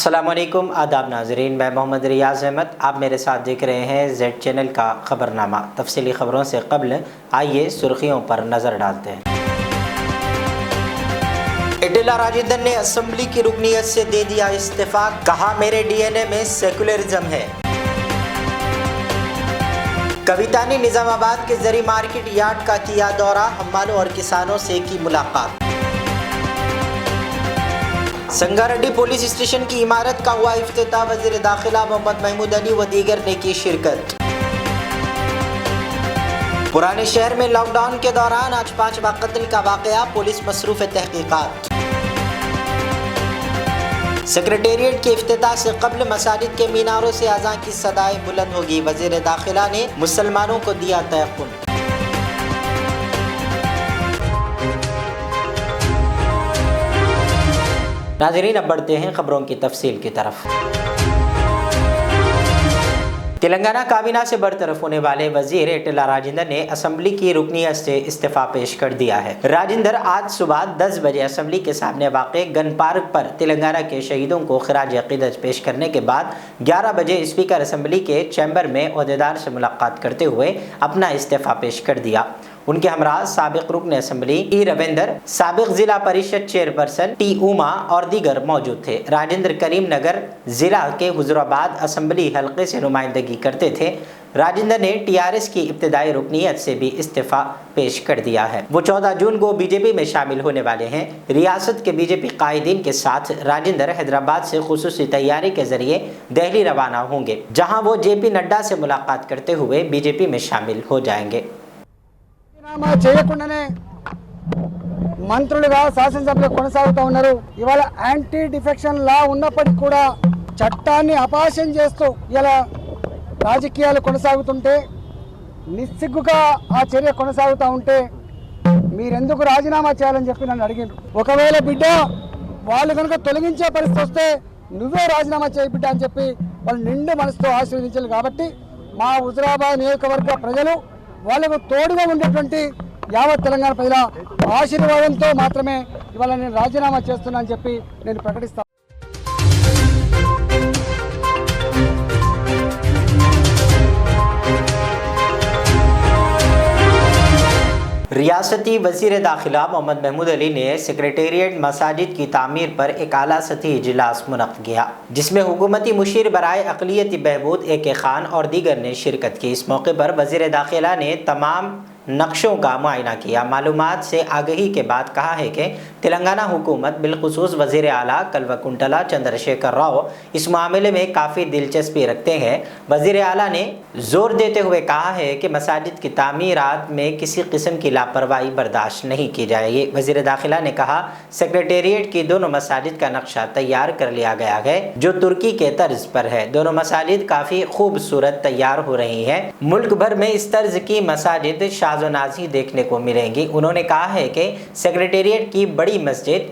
अस्सलामुअलैकुम आदाब नाजरीन, मैं मोहम्मद रियाज अहमद। आप मेरे साथ देख रहे हैं जेड चैनल का खबरनामा। तफसीली खबरों से कबल आइए सुर्खियों पर नज़र डालते हैं। ईटेला राजेंद्र ने असम्बली की रुकनीत से दे दिया इस्तीफा, कहा मेरे डीएनए में सेकुलरिज्म है। कविता ने निजामाबाद के जरी मार्केट यार्ड का किया दौरा, हम्मालों और किसानों से की मुलाकात। संगारेड्डी पुलिस स्टेशन की इमारत का हुआ इफ्तिताह, वज़ीर दाखिला मोहम्मद महमूद अली व दीगर ने की शिरकत। पुराने शहर में लॉकडाउन के दौरान आज 5वां कत्ल का वाक़या, पुलिस मसरूफ़ तहकीकात। सेक्रेटेरिएट के इफ्तिताह से कबल मसाजिद के मीनारों से अज़ान की सदाएं बुलंद होगी, वज़ीर दाखिला ने मुसलमानों को दिया तयक़ुन। नाज़रीन, अब बढ़ते हैं खबरों की तफसील की तरफ। तेलंगाना काबीना से बरतरफ होने वाले वजीर ईटेला राजेंद्र ने असम्बली की रुकनीत से इस्तीफा पेश कर दिया है। राजेंद्र आज सुबह 10 बजे असम्बली के सामने वाक़े गन पार्क पर तेलंगाना के शहीदों को खिराज अक़ीदत पेश करने के बाद 11 बजे स्पीकर असम्बली के चैम्बर में ओहदेदार से मुलाकात करते हुए अपना इस्तीफा पेश कर दिया। उनके हमरा साबिक रुकन असम्बली ई रविंदर, साबिक जिला परिषद चेयरपर्सन टी उमा और दीगर मौजूद थे। राजेंद्र करीम नगर जिला के हुजूराबाद असम्बली हल्के से नुमाइंदगी करते थे। राजेंद्र ने टीआरएस की इब्तदाई रुकनीत से भी इस्तीफा पेश कर दिया है। वो 14 जून को बीजेपी में शामिल होने वाले हैं। रियासत के बीजेपी कायदीन के साथ राजेंद्र हैदराबाद से खुसूसी तैयारी के जरिए दिल्ली रवाना होंगे, जहां वो जेपी नड्डा से मुलाकात करते हुए बीजेपी में शामिल हो जाएंगे। చేయకుండానే మంత్రులుగా శాసనసభలో కొనసాగుతూ ఉన్నారు। ఇవాళ యాంటీ డిఫెక్షన్ లా ఉన్నప్పటికీ కూడా చట్టాన్ని అపాసం చేస్తూ ఇలా రాజకీయాలు కొనసాగుతుంటే, నిస్సిగ్గుగా ఆ చర్య కొనసాగుతూ ఉంటే మీరెందుకు రాజీనామా చేయాలని చెప్పి నన్ను అడిగారు। ఒకవేళ బిడ్డ వాళ్ళు కనుక తొలగించే పరిస్థితి వస్తే నువ్వే రాజీనామా చేయ బిడ్డ అని చెప్పి వాళ్ళు నిండు మనసుతో ఆశీర్వదించారు। కాబట్టి మా హుజురాబాద్ నియోజకవర్గ ప్రజలు వాళ్ళకు తోడుగా ఉండేటువంటి యావత్ తెలంగాణ ప్రజల ఆశీర్వాదంతో మాత్రమే ఇవాళ నేను రాజీనామా చేస్తున్నానని చెప్పి నేను ప్రకటిస్తాను। रियासती वज़ीर दाखिला मोहम्मद महमूद अली ने सेक्रेटेरिएट मसाजिद की तामीर पर एक आला सतही इजलास मुनक़्क़िद किया, जिसमें हुकूमती मुशीर बराए अक़लियती बहबूद AK खान और दीगर ने शिरकत की। इस मौके पर वज़ीर दाखिला ने तमाम नक्शों का मुआयना किया। मालूमात से आगही के बाद कहा है कि तेलंगाना हुकूमत बिलखुसूस वज़ीर आला कल्वकुंटला चंद्रशेखर राव इस मामले में काफ़ी दिलचस्पी रखते हैं। वज़ीर आला ने ज़ोर देते हुए कहा है कि मसाजिद की तामीरात में किसी किस्म की लापरवाही बर्दाश्त नहीं की जाएगी। वज़ीर दाखिला ने कहा सेक्रेटेरिएट की दोनों मसाजिद का नक्शा तैयार कर लिया गया है, जो तुर्की के तर्ज पर है। दोनों मसाजिद काफ़ी खूबसूरत तैयार हो रही हैं। मुल्क भर में इस तर्ज की मसाजिद नाजी देखने को मिलेंगी। उन्होंने कहा है कि सेक्रेटेरिएट की बड़ी मस्जिद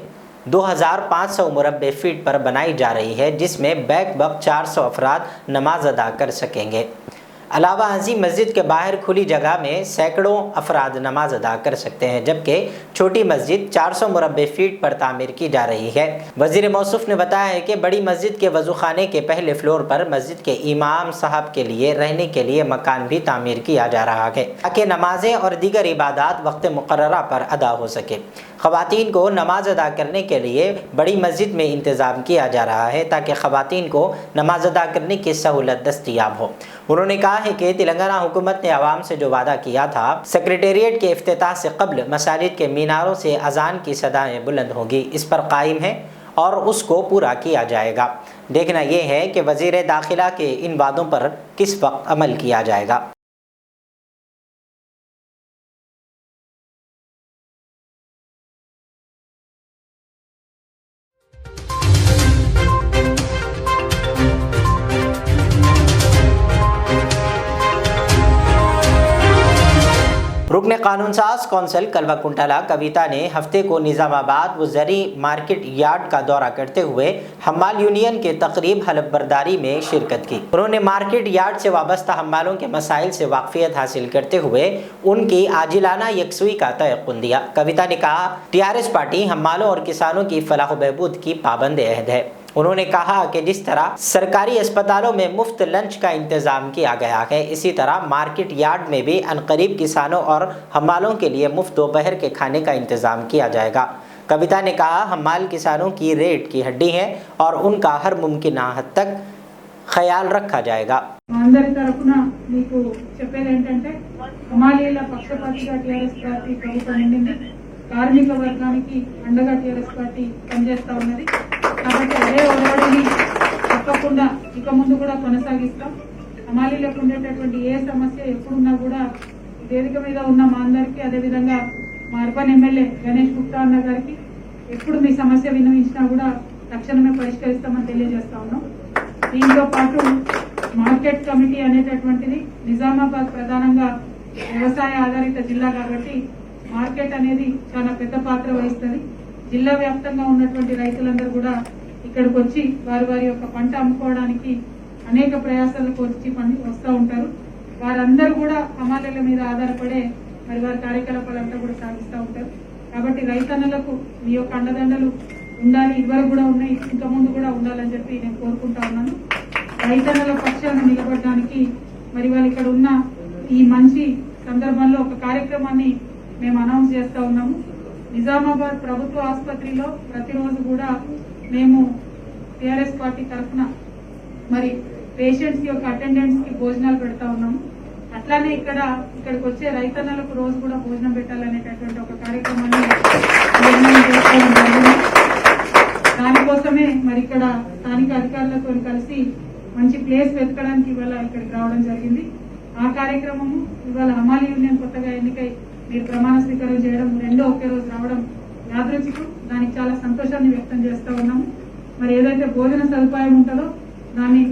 2500 मुरब्बे फीट पर बनाई जा रही है, जिसमें बैक वक्त 400 अफराद नमाज अदा कर सकेंगे। अलावा अजीम मस्जिद के बाहर खुली जगह में सैकड़ों अफराद नमाज अदा कर सकते हैं, जबकि छोटी मस्जिद 400 मुरब्बे फीट पर तामीर की जा रही है। वज़ीर मौसूफ ने बताया है कि बड़ी मस्जिद के वज़ूखाने के पहले फ्लोर पर मस्जिद के इमाम साहब के लिए रहने के लिए मकान भी तामीर किया जा रहा है, ताकि नमाजें और दीगर इबादात वक्त मुकर्ररा पर अदा हो सके। ख़वातीन को नमाज अदा करने के लिए बड़ी मस्जिद में इंतज़ाम किया जा रहा है, ताकि ख़वातीन को नमाज अदा करने की सहूलत दस्तयाब हो। उन्होंने कहा है कि तेलंगाना हुकूमत ने आवाम से जो वादा किया था, सेक्रेटेरिएट के इफ्तिताह से कबल मसाजिद के मीनारों से अजान की सदाएं बुलंद होगी, इस पर कायम है और उसको पूरा किया जाएगा। देखना यह है कि वज़ीर दाखिला के इन वादों पर किस वक्त अमल किया जाएगा। रुकन कानून साज कौंसल कल्वकुंटला कविता ने हफ्ते को निजामाबाद व जरी मार्केट यार्ड का दौरा करते हुए हम्माल यूनियन के तकरीब हलफबरदारी में शिरकत की। उन्होंने मार्केट यार्ड से वाबस्ता हम्मालों के मसाइल से वाकफियत हासिल करते हुए उनकी आजिलाना यकसुई का तयक़ुन दिया। कविता ने कहा टीआरएस पार्टी हम्मालों और किसानों की फलाह बहबूद की पाबंद अहद है। उन्होंने कहा कि जिस तरह सरकारी अस्पतालों में मुफ्त लंच का इंतजाम किया गया है, इसी तरह मार्केट यार्ड में भी अनकरीब किसानों और हमालों के लिए मुफ्त दोपहर के खाने का इंतजाम किया जाएगा। कविता ने कहा, हमाल किसानों की रीढ़ की हड्डी है और उनका हर मुमकिन हद तक ख्याल रखा जाएगा। అందరి తరపున మీకు చెప్పేది ఏంటంటే హమాలీల పక్షపాతిగా టీఆర్ఎస్ పార్టీ ప్రభుత్వం ఉండింది. కార్మిక వర్గానికి అండగా టీఆర్ఎస్ పార్టీ పనిచేస్తా ఉన్నది. కాబట్టి అదే ఒరవడిని తప్పకుండా ఇక ముందు కూడా కొనసాగిస్తాం. హమాలీలకు ఉండేటటువంటి ఏ సమస్య ఎప్పుడున్నా కూడా వేదిక మీద ఉన్న మా అందరికీ, అదేవిధంగా మా అర్బన్ ఎమ్మెల్యే గణేష్ గుప్తా అన్న గారికి ఎప్పుడు మీ సమస్య విన్నవించినా కూడా తక్షణమే పరిష్కరిస్తామని తెలియజేస్తా ఉన్నాం. దీంతో పాటు మార్కెట్ కమిటీ అనేటటువంటిది నిజామాబాద్ ప్రధానంగా వ్యవసాయ ఆధారిత జిల్లా కాబట్టి మార్కెట్ అనేది చాలా పెద్ద పాత్ర వహిస్తుంది. జిల్లా వ్యాప్తంగా ఉన్నటువంటి రైతులందరూ కూడా ఇక్కడికి వచ్చి వారి వారి యొక్క పంట అమ్ముకోవడానికి అనేక ప్రయాసాలకు వచ్చి వస్తూ ఉంటారు. వారందరూ కూడా హమాలీల మీద ఆధారపడే మరి వారి కార్యకలాపాలంతా కూడా సాగిస్తూ ఉంటారు. కాబట్టి రైతన్నలకు మీ యొక్క అండదండలు ఉండాలి, ఇదివరకు కూడా ఉన్నాయి, ఇంకా ముందు కూడా ఉండాలని చెప్పి నేను కోరుకుంటా ఉన్నాను. రైతన్నల పక్షాన నిలబడడానికి మరి వాళ్ళు ఇక్కడ ఉన్న ఈ మంచి సందర్భంలో ఒక కార్యక్రమాన్ని మేము అనౌన్స్ చేస్తా ఉన్నాము. నిజామాబాద్ ప్రభుత్వ ఆసుపత్రిలో ప్రతిరోజు కూడా మేము టీఆర్ఎస్ పార్టీ తరఫున మరి పేషెంట్స్ యొక్క అటెండెంట్స్ కి భోజనాలు పెడతా ఉన్నాము. అట్లానే ఇక్కడికి వచ్చే రైతన్నలకు రోజు కూడా భోజనం పెట్టాలనేటటువంటి ఒక కార్యక్రమాన్ని నిర్ణయం చేసుకోవడం జరిగింది. దానికోసమే మరి ఇక్కడ స్థానిక అధికారులతో కలిసి మంచి ప్లేస్ వెతకడానికి ఇవాళ ఇక్కడికి రావడం జరిగింది. ఆ కార్యక్రమము ఇవాళ హమాలీ యూనియన్ కొత్తగా ఎన్నికై మీరు ప్రమాణ స్వీకారం చేయడం రెండో ఒకే రోజు రావడం యాదృచ్ఛికం. దానికి చాలా సంతోషాన్ని వ్యక్తం చేస్తా ఉన్నాము. మరి ఏదైతే భోజన సదుపాయం ఉంటుందో దాన్ని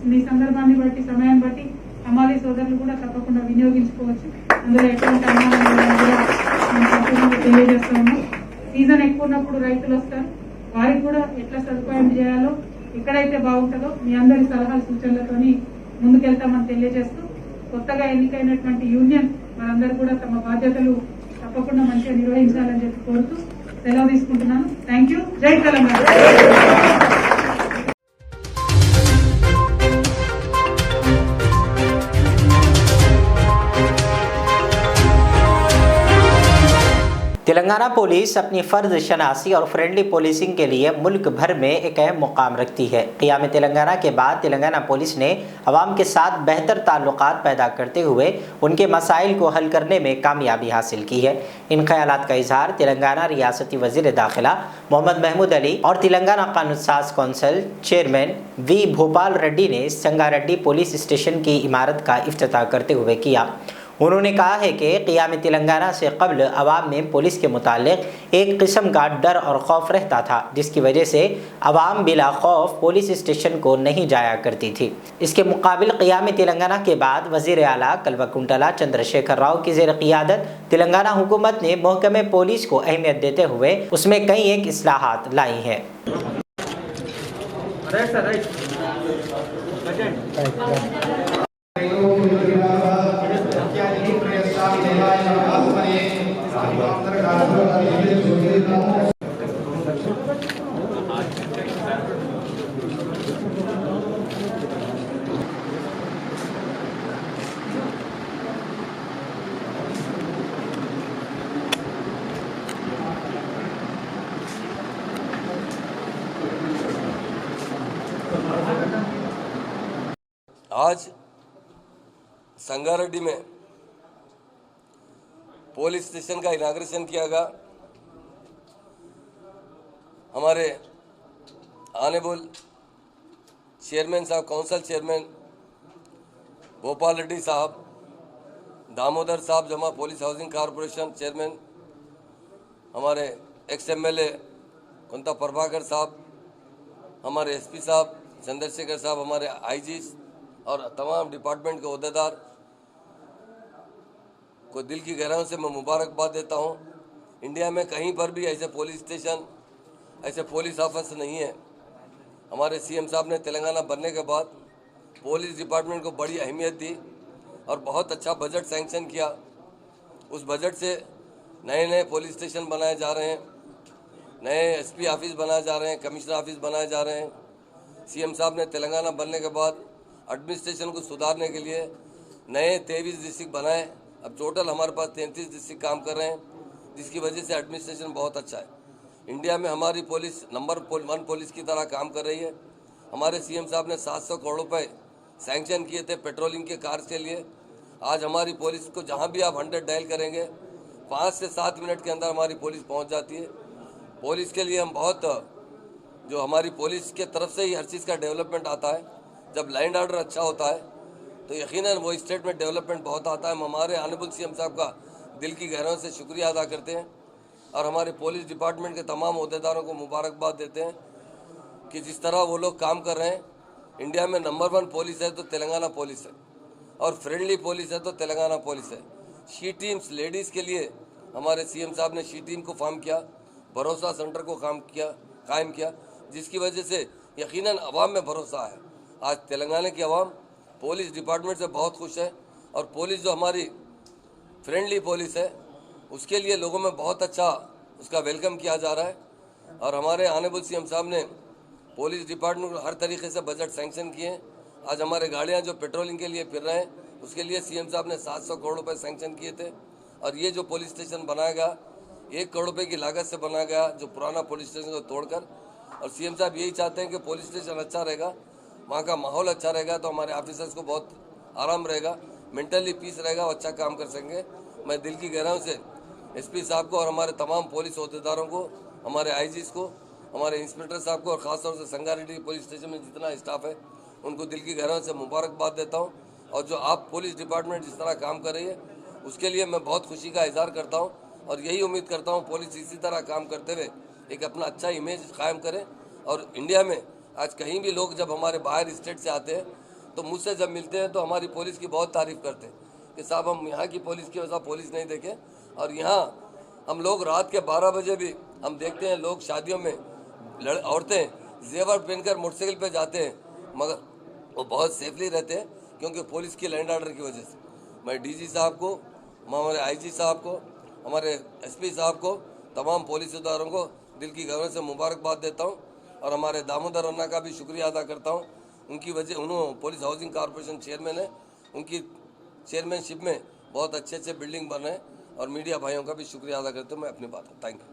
మీ సందర్భాన్ని బట్టి, సమయాన్ని బట్టి హమాలీ సోదరులు కూడా తప్పకుండా వినియోగించుకోవచ్చు. అందులో ఎటువంటి అనుమానం కూడా తెలియజేస్తా ఉన్నాం. సీజన్ ఎక్కువ ఉన్నప్పుడు రైతులు వస్తారు, వారికి కూడా ఎట్లా సదుపాయం చేయాలో, ఎక్కడైతే బాగుంటుందో మీ అందరి సలహాలు సూచనలతోని ముందుకెళ్తామని తెలియజేస్తూ, కొత్తగా ఎన్నికైనటువంటి యూనియన్ మనందరూ కూడా తమ బాధ్యతలు తప్పకుండా మంచిగా నిర్వహించాలని చెప్పి కోరుతూ సెలవు తీసుకుంటున్నాను. Thank you. జై తెలంగాణ. तेलंगाना पुलिस अपनी फ़र्ज शनासी और फ्रेंडली पुलिसिंग के लिए मुल्क भर में एक अहम मुकाम रखती है। क़ियाम तेलंगाना के बाद तेलंगाना पुलिस ने अवाम के साथ बेहतर ताल्लुकात पैदा करते हुए उनके मसाइल को हल करने में कामयाबी हासिल की है। इन ख्यालात का इजहार तेलंगाना रियासती वज़ीर दाखिला मोहम्मद महमूद अली और तेलंगाना कानून साज council chairman V Bhopal Reddy ने संगारेड्डी पुलिस स्टेशन की इमारत का इफ्तिताह करते हुए किया। उन्होंने कहा है कि क़ियाम तेलंगाना से कब्ल अवाम में पुलिस के मुतालिक एक किस्म का डर और खौफ रहता था, जिसकी वजह से अवाम बिला खौफ पुलिस स्टेशन को नहीं जाया करती थी। इसके मुकाबिल क़ियाम तेलंगाना के बाद वज़ीर आला कल्वकुंटला चंद्रशेखर राव की ज़ेर क़ियादत तेलंगाना हुकूमत ने महकमे पुलिस को अहमियत देते हुए उसमें कई एक इस्लाहात लाई हैं। आज संगारेड्डी में पुलिस स्टेशन का इनाग्रेशन किया गया। हमारे ऑनरेबल चेयरमैन साहब, काउंसिल चेयरमैन भोपाल रेड्डी साहब, दामोदर साहब जमा पुलिस हाउसिंग कॉरपोरेशन चेयरमैन, हमारे एक्स एमएलए कुंता प्रभाकर साहब, हमारे एसपी साहब चंद्रशेखर साहब, हमारे आईजी और तमाम डिपार्टमेंट के अहदेदार को दिल की गहराइयों से मैं मुबारकबाद देता हूं। इंडिया में कहीं पर भी ऐसे पुलिस स्टेशन, ऐसे पुलिस ऑफिस नहीं है। हमारे सीएम साहब ने तेलंगाना बनने के बाद पुलिस डिपार्टमेंट को बड़ी अहमियत दी और बहुत अच्छा बजट सैंक्शन किया। उस बजट से नए नए पुलिस स्टेशन बनाए जा रहे हैं, नए एसपी ऑफिस बनाए जा रहे हैं, कमिश्नर ऑफिस बनाए जा रहे हैं। सीएम साहब ने तेलंगाना बनने के बाद एडमिनिस्ट्रेशन को सुधारने के लिए नए 23 डिस्ट्रिक्ट बनाए। अब टोटल हमारे पास 33 डिस्ट्रिक्ट काम कर रहे हैं, जिसकी वजह से एडमिनिस्ट्रेशन बहुत अच्छा है। इंडिया में हमारी पुलिस नंबर 1 पुलिस की तरह काम कर रही है। हमारे सीएम साहब ने 700 करोड़ रुपए सैंक्शन किए थे पेट्रोलिंग के कार्य के लिए। आज हमारी पुलिस को जहां भी आप 100 डायल करेंगे 5 से 7 मिनट के अंदर हमारी पुलिस पहुंच जाती है। पुलिस के लिए हम बहुत, जो हमारी पुलिस के तरफ से ही हर चीज़ का डेवलपमेंट आता है। जब लैंड ऑर्डर अच्छा होता है तो यकीनन वो स्टेट में डेवलपमेंट बहुत आता है। हम हमारे ऑनरेबल सीएम साहब का दिल की गहराइयों से शुक्रिया अदा करते हैं और हमारे पुलिस डिपार्टमेंट के तमाम अहदेदारों को मुबारकबाद देते हैं कि जिस तरह वो लोग काम कर रहे हैं। इंडिया में नंबर 1 पुलिस है तो तेलंगाना पुलिस है, और फ्रेंडली पुलिस है तो तेलंगाना पुलिस है। शी टीम्स लेडीज़ के लिए हमारे सीएम साहब ने शी टीम को फॉर्म किया, भरोसा सेंटर को कायम किया, जिसकी वजह से यकीनन अवाम में भरोसा है। आज तेलंगाना की अवाम पुलिस डिपार्टमेंट से बहुत खुश है, और पुलिस जो हमारी फ्रेंडली पुलिस है उसके लिए लोगों में बहुत अच्छा उसका वेलकम किया जा रहा है। और हमारे ऑनरेबल सीएम साहब ने पुलिस डिपार्टमेंट को हर तरीके से बजट सैंक्शन किए। आज हमारे गाड़ियां जो पेट्रोलिंग के लिए फिर रहे हैं उसके लिए सीएम साहब ने 700 करोड़ रुपए सैंक्शन किए थे। और ये जो पुलिस स्टेशन बनाया गया 1 करोड़ रुपए की लागत से बनाया गया, जो पुराना पुलिस स्टेशन को तोड़कर। और सीएम साहब यही चाहते हैं कि पुलिस स्टेशन अच्छा रहेगा, वहाँ का माहौल अच्छा रहेगा तो हमारे ऑफिसर्स को बहुत आराम रहेगा, मेंटली पीस रहेगा, वो अच्छा काम कर सकेंगे। मैं दिल की गहराइयों से एसपी साहब को और हमारे तमाम पुलिस अहदेदारों को, हमारे आईजीज को, हमारे इंस्पेक्टर साहब को और ख़ासतौर से संगारेड्डी पुलिस स्टेशन में जितना स्टाफ है उनको दिल की गहराइयों से मुबारकबाद देता हूँ। और जो आप पुलिस डिपार्टमेंट जिस तरह काम कर रही है उसके लिए मैं बहुत खुशी का इजहार करता हूँ, और यही उम्मीद करता हूँ पुलिस इसी तरह काम करते हुए एक अपना अच्छा इमेज कायम करे। और इंडिया में आज कहीं भी लोग जब हमारे बाहर स्टेट से आते हैं तो मुझसे जब मिलते हैं तो हमारी पुलिस की बहुत तारीफ़ करते हैं कि साहब हम यहाँ की पुलिस की वजह पुलिस नहीं देखे। और यहाँ हम लोग रात के 12 बजे भी हम देखते हैं लोग शादियों में औरतें जेवर पहनकर मोटरसाइकिल पे जाते हैं, मगर वो बहुत सेफली रहते हैं क्योंकि पुलिस की लैंड ऑर्डर की वजह से। मैं डीजी साहब को, हमारे आईजी साहब को, हमारे एसपी साहब को, तमाम पुलिस अहदेदारों को दिल की गहराइयों से मुबारकबाद देता हूँ। और हमारे दामोदर अन्ना का भी शुक्रिया अदा करता हूँ। उनकी वजह, उन्होंने पुलिस हाउसिंग कॉरपोरेशन चेयरमैन है, उनकी चेयरमैनशिप में बहुत अच्छे अच्छे बिल्डिंग बन रहे हैं। और मीडिया भाइयों का भी शुक्रिया अदा करते हुए मैं अपनी बात थैंक यू।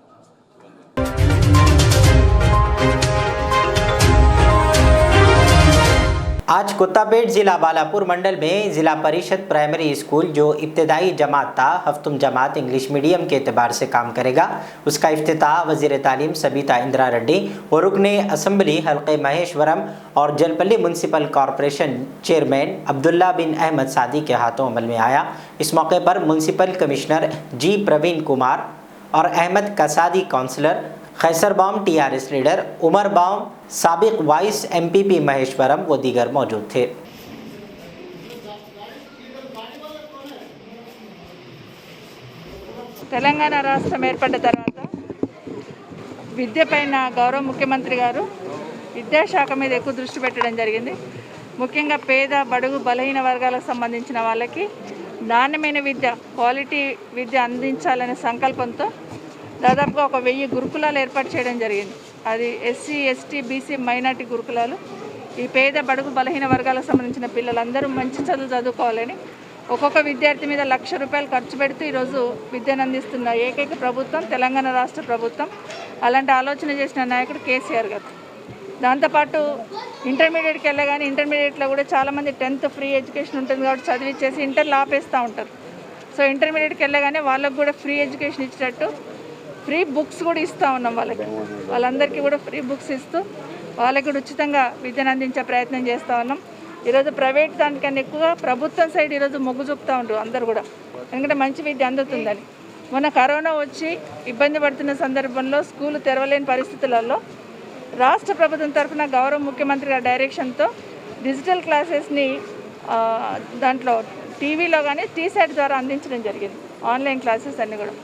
आज कुत्तापेट जिला बालापुर मंडल में जिला परिषद प्राइमरी स्कूल जो इब्तदाई जमात था हफ्तुम जमात इंग्लिश मीडियम के एतबार से काम करेगा, उसका इफ्तिताह वज़ीर तालीम सबिता इंदिरा रेड्डी और रुकने असम्बली हल्के महेश्वरम और Jalpally municipal corporation chairman Abdullah bin Ahmed Saadi के हाथों अमल में आया। इस मौके पर म्यूनसिपल कमिश्नर जी प्रवीण कुमार और अहमद कसादी काउंसलर, खैसरबाम टीआरएस लीडर, उमर बाम साबिक वाइस एमपीपी महेश्वरम व दीगर मौजूद थे। తెలంగాణ రాష్ట్రం ఏర్పడ్డ తర్వాత విద్యపైన గౌరవ ముఖ్యమంత్రి గారు విద్యాశాఖ మీద ఎక్కువ దృష్టి పెట్టడం జరిగింది. ముఖ్యంగా పేద బడుగు బలహీన వర్గాలకు సంబంధించిన వాళ్ళకి నాణ్యమైన విద్య, క్వాలిటీ విద్య అందించాలనే సంకల్పంతో దాదాపుగా 1000 గురుకులాలు ఏర్పాటు చేయడం జరిగింది. అది ఎస్సీ, ఎస్టీ, బీసీ, మైనార్టీ గురుకులాలు. ఈ పేద బడుగు బలహీన వర్గాలకు సంబంధించిన పిల్లలందరూ మంచి చదువు చదువుకోవాలని ఒక్కొక్క విద్యార్థి మీద ₹1,00,000 ఖర్చు పెడుతూ ఈరోజు విద్యను అందిస్తున్న ఏకైక ప్రభుత్వం తెలంగాణ రాష్ట్ర ప్రభుత్వం. అలాంటి ఆలోచన చేసిన నాయకుడు కేసీఆర్ గారు. దాంతోపాటు ఇంటర్మీడియట్కి వెళ్ళగానే ఇంటర్మీడియట్లో కూడా చాలామంది 10th ఫ్రీ ఎడ్యుకేషన్ ఉంటుంది కాబట్టి చదివించేసి ఇంటర్లో ఆపేస్తూ ఉంటారు. సో ఇంటర్మీడియట్కి వెళ్ళగానే వాళ్ళకు కూడా ఫ్రీ ఎడ్యుకేషన్ ఇచ్చేటట్టు ఫ్రీ బుక్స్ కూడా ఇస్తూ ఉన్నాం. వాళ్ళందరికీ కూడా ఫ్రీ బుక్స్ ఇస్తూ వాళ్ళకి కూడా ఉచితంగా విద్యను అందించే ప్రయత్నం చేస్తూ ఉన్నాం. ఈరోజు ప్రైవేట్ దానికన్నా ఎక్కువగా ప్రభుత్వం సైడ్ ఈరోజు మొగ్గు చూపుతూ ఉంటారు అందరూ కూడా, ఎందుకంటే మంచి విద్య అందుతుందని. మొన్న కరోనా వచ్చి ఇబ్బంది పడుతున్న సందర్భంలో స్కూలు తెరవలేని పరిస్థితులలో రాష్ట్ర ప్రభుత్వం తరఫున గౌరవ ముఖ్యమంత్రి గారి డైరెక్షన్తో డిజిటల్ క్లాసెస్ని దాంట్లో టీవీలో కానీ టీసెట్ ద్వారా అందించడం జరిగింది. ఆన్లైన్ క్లాసెస్ అన్నీ కూడా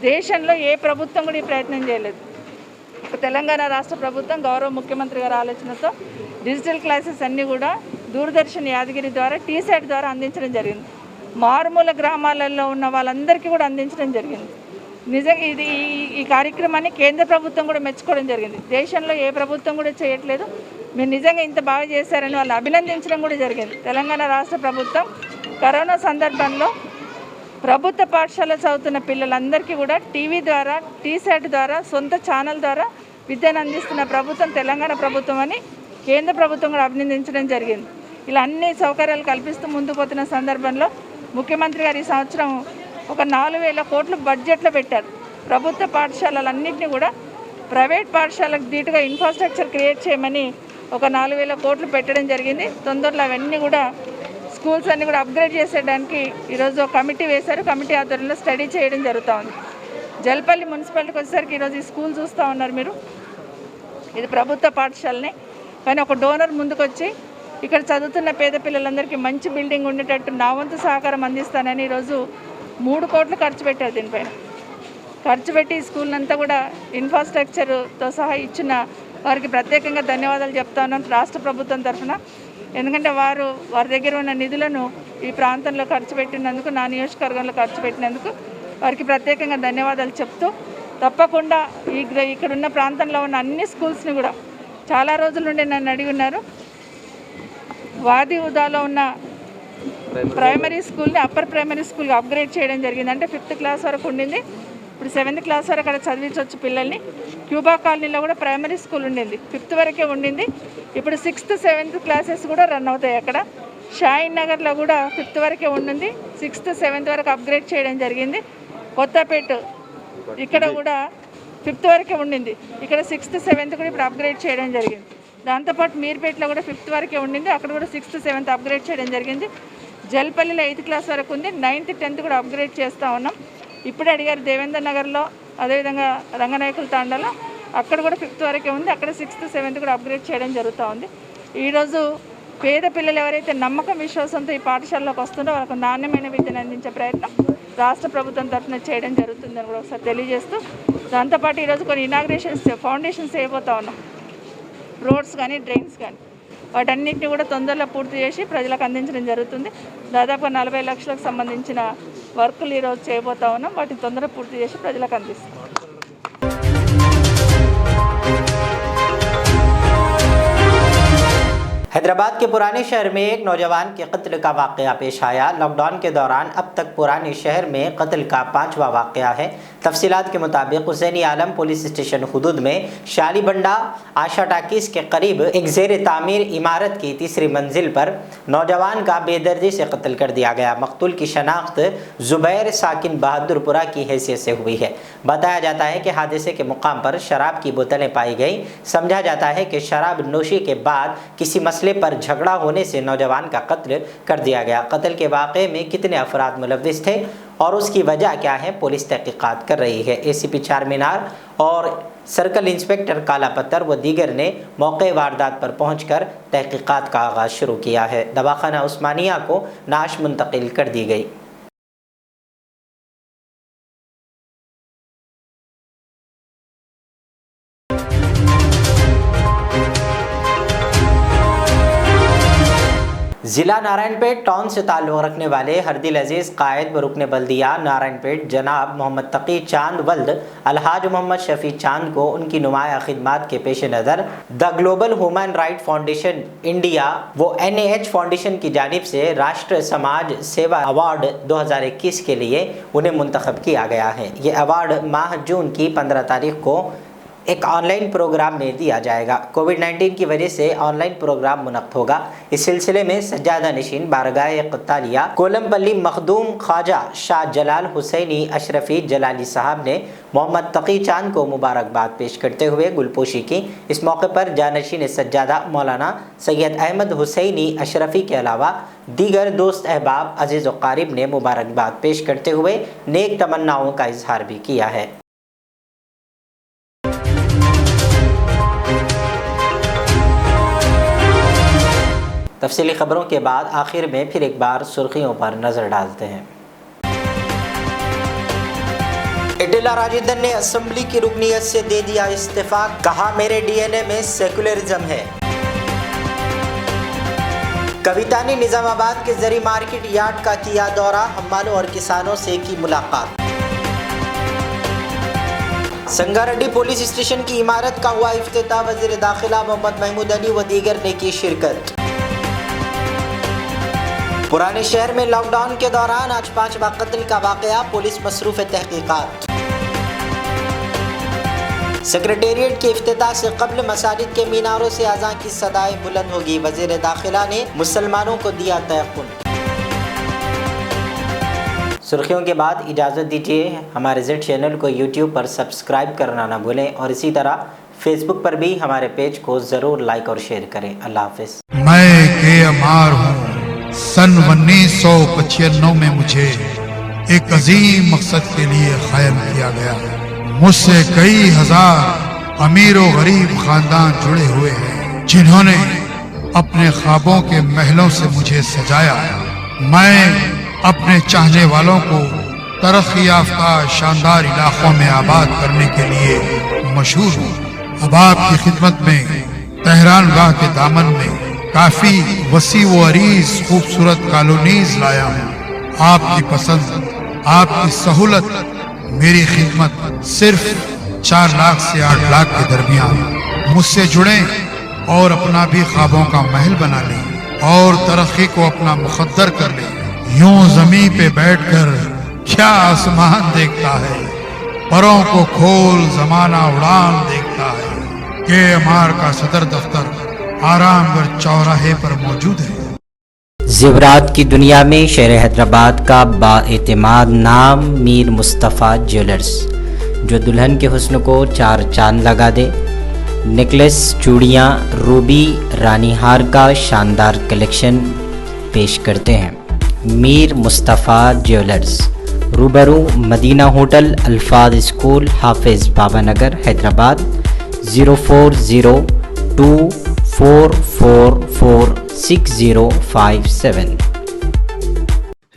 దేశంలో ఏ ప్రభుత్వం కూడా ఈ ప్రయత్నం చేయలేదు. తెలంగాణ రాష్ట్ర ప్రభుత్వం గౌరవ ముఖ్యమంత్రి గారి ఆలోచనతో డిజిటల్ క్లాసెస్ అన్నీ కూడా దూరదర్శన్ యాదగిరి ద్వారా టీసెట్ ద్వారా అందించడం జరిగింది. మారుమూల గ్రామాలలో ఉన్న వాళ్ళందరికీ కూడా అందించడం జరిగింది. నిజంగా ఇది ఈ కార్యక్రమాన్ని కేంద్ర ప్రభుత్వం కూడా మెచ్చుకోవడం జరిగింది. దేశంలో ఏ ప్రభుత్వం కూడా చేయట్లేదు. మీరు నిజంగా ఇంత బాగా చేశారని వాళ్ళు అభినందించడం కూడా జరిగింది. తెలంగాణ రాష్ట్ర ప్రభుత్వం కరోనా సందర్భంలో ప్రభుత్వ పాఠశాల చదువుతున్న పిల్లలందరికీ కూడా టీవీ ద్వారా, టీశాట్ ద్వారా, సొంత ఛానల్ ద్వారా విద్యను అందిస్తున్న ప్రభుత్వం తెలంగాణ ప్రభుత్వం అని కేంద్ర ప్రభుత్వం కూడా అభినందించడం జరిగింది. ఇలా అన్ని సౌకర్యాలు కల్పిస్తూ ముందుకు పోతున్న సందర్భంలో ముఖ్యమంత్రి గారు ఈ సంవత్సరం ఒక 4,000 కోట్లు బడ్జెట్లో పెట్టారు. ప్రభుత్వ పాఠశాలలన్నింటినీ కూడా ప్రైవేట్ పాఠశాలకు ధీటుగా ఇన్ఫ్రాస్ట్రక్చర్ క్రియేట్ చేయమని ఒక 4,000 కోట్లు పెట్టడం జరిగింది. తొందరలో అవన్నీ కూడా స్కూల్స్ అన్నీ కూడా అప్గ్రేడ్ చేసేయడానికి ఈరోజు ఒక కమిటీ వేశారు. కమిటీ ఆధ్వర్యంలో స్టడీ చేయడం జరుగుతూ ఉంది. జల్పల్లి మున్సిపాలిటీకి వచ్చేసరికి ఈరోజు ఈ స్కూల్ చూస్తూ ఉన్నారు మీరు. ఇది ప్రభుత్వ పాఠశాలనే, కానీ ఒక డోనర్ ముందుకొచ్చి ఇక్కడ చదువుతున్న పేద పిల్లలందరికీ మంచి బిల్డింగ్ ఉండేటట్టు నా వంతు సహకారం అందిస్తానని ఈరోజు 3 కోట్లు ఖర్చు పెట్టారు. దీనిపైన ఖర్చు పెట్టి ఈ స్కూల్ అంతా కూడా ఇన్ఫ్రాస్ట్రక్చర్తో సహా ఇచ్చిన వారికి ప్రత్యేకంగా ధన్యవాదాలు చెప్తా ఉన్నాను రాష్ట్ర ప్రభుత్వం తరఫున. ఎందుకంటే వారి దగ్గర ఉన్న నిధులను ఈ ప్రాంతంలో ఖర్చు పెట్టినందుకు, నా నియోజకవర్గంలో ఖర్చు పెట్టినందుకు వారికి ప్రత్యేకంగా ధన్యవాదాలు చెప్తూ, తప్పకుండా ఇక్కడున్న ప్రాంతంలో ఉన్న అన్ని స్కూల్స్ని కూడా చాలా రోజుల నుండి నన్ను అడిగి ఉన్నారు. వాది ఉదాలో ఉన్న ప్రైమరీ స్కూల్ని అప్పర్ ప్రైమరీ స్కూల్గా అప్గ్రేడ్ చేయడం జరిగింది. అంటే 5th క్లాస్ వరకు ఉండింది, ఇప్పుడు 7th క్లాస్ వరకు అక్కడ చదివించవచ్చు పిల్లల్ని. క్యూబా కాలనీలో కూడా ప్రైమరీ స్కూల్ ఉండింది, 5th వరకే ఉండింది. ఇప్పుడు 6th, 7th క్లాసెస్ కూడా రన్ అవుతాయి అక్కడ. షాయిన్ నగర్లో కూడా 5th వరకే ఉండింది, 6th, 7th వరకు అప్గ్రేడ్ చేయడం జరిగింది. కొత్తపేట ఇక్కడ కూడా 5th వరకే ఉండింది, ఇక్కడ 6th, 7th కూడా ఇప్పుడు అప్గ్రేడ్ చేయడం జరిగింది. దాంతోపాటు మీర్పేటలో కూడా 5th వరకే ఉండింది, అక్కడ కూడా 6th, 7th అప్గ్రేడ్ చేయడం జరిగింది. జల్పల్లిలో 8th క్లాస్ వరకు ఉంది, 9th, 10th కూడా అప్గ్రేడ్ చేస్తూ ఉన్నాం. ఇప్పుడు అడిగారు దేవేందర్ నగర్లో, అదేవిధంగా రంగనాయకుల తాండాలో అక్కడ కూడా 5th వరకే ఉంది, అక్కడ 6th, 7th కూడా అప్గ్రేడ్ చేయడం జరుగుతూ ఉంది. ఈరోజు పేద పిల్లలు ఎవరైతే నమ్మకం విశ్వాసంతో ఈ పాఠశాలలోకి వస్తుందో వాళ్ళకు నాణ్యమైన విద్యను అందించే ప్రయత్నం రాష్ట్ర ప్రభుత్వం తరఫున చేయడం జరుగుతుందని కూడా ఒకసారి తెలియజేస్తూ, దాంతోపాటు ఈరోజు కొన్ని ఇనాగ్రేషన్స్, ఫౌండేషన్స్ చేయబోతా ఉన్నాం. రోడ్స్ కానీ, డ్రైన్స్ కానీ, వాటన్నిటిని కూడా తొందరలో పూర్తి చేసి ప్రజలకు అందించడం జరుగుతుంది. దాదాపు 40 లక్షలకు సంబంధించిన వర్కులు ఈరోజు చేయబోతా ఉన్నాం. వాటిని తొందరగా పూర్తి చేసి ప్రజలకు అందిస్తాం. हैदराबाद के पुराने शहर में एक नौजवान के कत्ल का वाक़या पेश आया। लॉकडाउन के दौरान अब तक पुराने शहर में कत्ल का 5वां वाक़या है। तफसीलात के मुताबिक हुसैनी आलम पुलिस स्टेशन हुदूद में शालीबंडा आशा टाकीस के करीब एक ज़ेर तामीर इमारत की 3री मंजिल पर नौजवान का बेदर्दी से कत्ल कर दिया गया। मकतूल की शनाख्त ज़ुबैर साकिन बहादुरपुरा की हैसियत से हुई है। बताया जाता है कि हादसे के मुकाम पर शराब की बोतलें पाई गई। समझा जाता है कि शराब नोशी के बाद किसी मसले पर झगड़ा होने से नौजवान का कत्ल कर दिया गया। कत्ल के वाक़े में कितने अफराद मुलव्विस थे और उसकी वजह क्या है, पुलिस तहकीकात कर रही है। ACP चारमीनार और सर्कल इंस्पेक्टर काला पत्थर व दीगर ने मौके वारदात पर पहुंचकर तहकीकात का आगाज़ शुरू किया है। दवाखाना उस्मानिया को नाश मुंतकिल कर दी गई। ज़िला नारायणपेट टाउन से ताल्लुक़ रखने वाले हरदिल अजीज़ कायद व रुकन बल्दिया नारायणपेट जनाब मोहम्मद तकी चांद वल्द अलहाज मोहम्मद शफी चांद को उनकी नुमाया खिदमात के पेश नज़र the global human right foundation India व NAH फाउंडेशन की जानिब से राष्ट्र समाज सेवा अवार्ड 2021 के लिए उन्हें मुंतखब किया गया है। ये अवार्ड माह जून की 15 तारीख को एक ऑनलाइन प्रोग्राम में दिया जाएगा। कोविड-19 की वजह से ऑनलाइन प्रोग्राम मुनक़्क़द होगा। इस सिलसिले में सज्जादा नशीन बारगाह क़त्तालिया कोलमपल्ली मखदूम ख्वाजा शाह जलाल हुसैनी अशरफी जलाली साहब ने मोहम्मद तकी चांद को मुबारकबाद पेश करते हुए गुलपोशी की। इस मौके पर जानशीन सज्जादा मौलाना सैयद अहमद हुसैनी अशरफी के अलावा दीगर दोस्त अहबाब अजीज़ व क़ारिब ने मुबारकबाद पेश करते हुए नेक तमन्नाओं का इजहार भी किया है। तफसीली खबरों के बाद आखिर में फिर एक बार सुर्खियों पर नजर डालते हैं। इटेला राजेंद्र ने असेंबली की रुकनीयत से दे दिया इस्तीफा, कहा मेरे DNA में सेकुलरिज्म है। कविता ने निजामाबाद के जरी मार्केट यार्ड का किया दौरा, हम्मालों और किसानों से की मुलाकात। संगारेड्डी पुलिस स्टेशन की इमारत का हुआ इफ्तिताह, वज़ीर दाखिला मोहम्मद महमूद अली व दीगर ने की शिरकत। पुराने शहर में लॉकडाउन के दौरान आज 5वां कत्ल का वाक़या, पुलिस मसरूफ़ तहकीकात। सेक्रेटेरिएट के इफ्तिताह से कब्ल मसाजिद के मीनारों से अज़ान की सदाएं बुलंद होगी, वज़ीर दाखिला ने मुसलमानों को दिया तयक़ुन। सुर्खियों के बाद इजाज़त दीजिए। हमारे जेड चैनल को यूट्यूब पर सब्सक्राइब करना ना भूलें और इसी तरह फेसबुक पर भी हमारे पेज को ज़रूर लाइक और शेयर करें। अल्लाह हाफ़िज़। मैं के अमार हूँ। सन 1995 में मुझे एक अजीम मकसद के लिए कायम किया गया। मुझसे कई हजार अमीर और गरीब खानदान जुड़े हुए हैं, जिन्होंने अपने ख्वाबों के महलों से मुझे सजाया। मैं अपने चाहने वालों को तरक्की याफ्ता शानदार इलाकों में आबाद करने के लिए मशहूर हूँ। अब आपकी खिदमत में तेहरान गाह के दामन में काफी वसी व अरीज खूबसूरत कॉलोनीज लाया हूँ। आपकी पसंद, आपकी सहूलत, मेरी खिदमत सिर्फ 4 लाख से 8 लाख के दरमियान। मुझसे जुड़ें और अपना भी ख्वाबों का महल बना लें और तरक्की को अपना मुकद्दर कर लें। यूं जमीन पे बैठकर क्या आसमान देखता है, परों को खोल जमाना उड़ान देखता है। के अमार का सदर दफ्तर आरामगढ़ चौराहे पर मौजूद है। ज़ेवरात की दुनिया में शहर हैदराबाद का बाएतिमाद नाम मीर मुस्तफ़ा ज्वेलर्स, जो दुल्हन के हुस्न को 4 चांद लगा दे। नेकलेस, चूड़ियाँ, रूबी, रानी हार का शानदार कलेक्शन पेश करते हैं। मीर मुस्तफ़ा ज्वेलर्स, रूबरू मदीना होटल, अल्फाज स्कूल, हाफिज़ बाबा नगर, हैदराबाद 0402444657।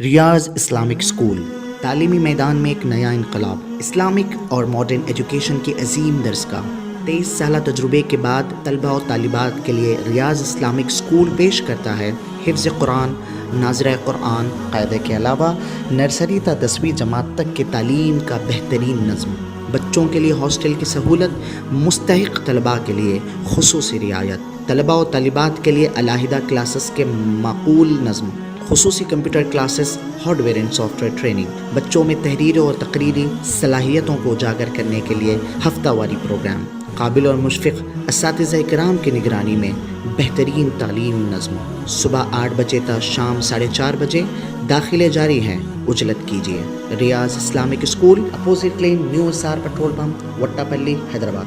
रियाज इस्लामिक स्कूल तालीमी मैदान में एक नया इनकलाब। इस्लामिक और मॉडर्न एजुकेशन की अजीम दरसगाह। 23 साल तजुर्बे के बाद तलबा और तालिबात के लिए रियाज इस्लामिक स्कूल पेश करता है हिफ्ज़ कुरान, नाज़िरा कुरान, क़ायदे के अलावा नर्सरी ता 10वीं जमात तक की तालीम का बेहतरीन नज़्म। बच्चों के लिए हॉस्टल की सहूलत, मुस्तहिक़ तलबा के लिए खुसूसी रियायत, तलबा और तालिबात के लिए अलहदा क्लासेस के माकूल नज़्म, खुसूसी computer classes, hardware and software training. बच्चों में तहरीरी और तकरीरी सलाहियतों को उजागर करने के लिए हफ्तावारी प्रोग्राम। काबिल और मुशफ़िक़ असातिज़ा इकराम की निगरानी में बेहतरीन तालीम नज़्म। सुबह 8 बजे तक शाम 4:30 बजे दाखिले जारी हैं। उजलत कीजिए। Riyaz Islamic school, opposite lane, new SR petrol pump, Vattepally, Hyderabad.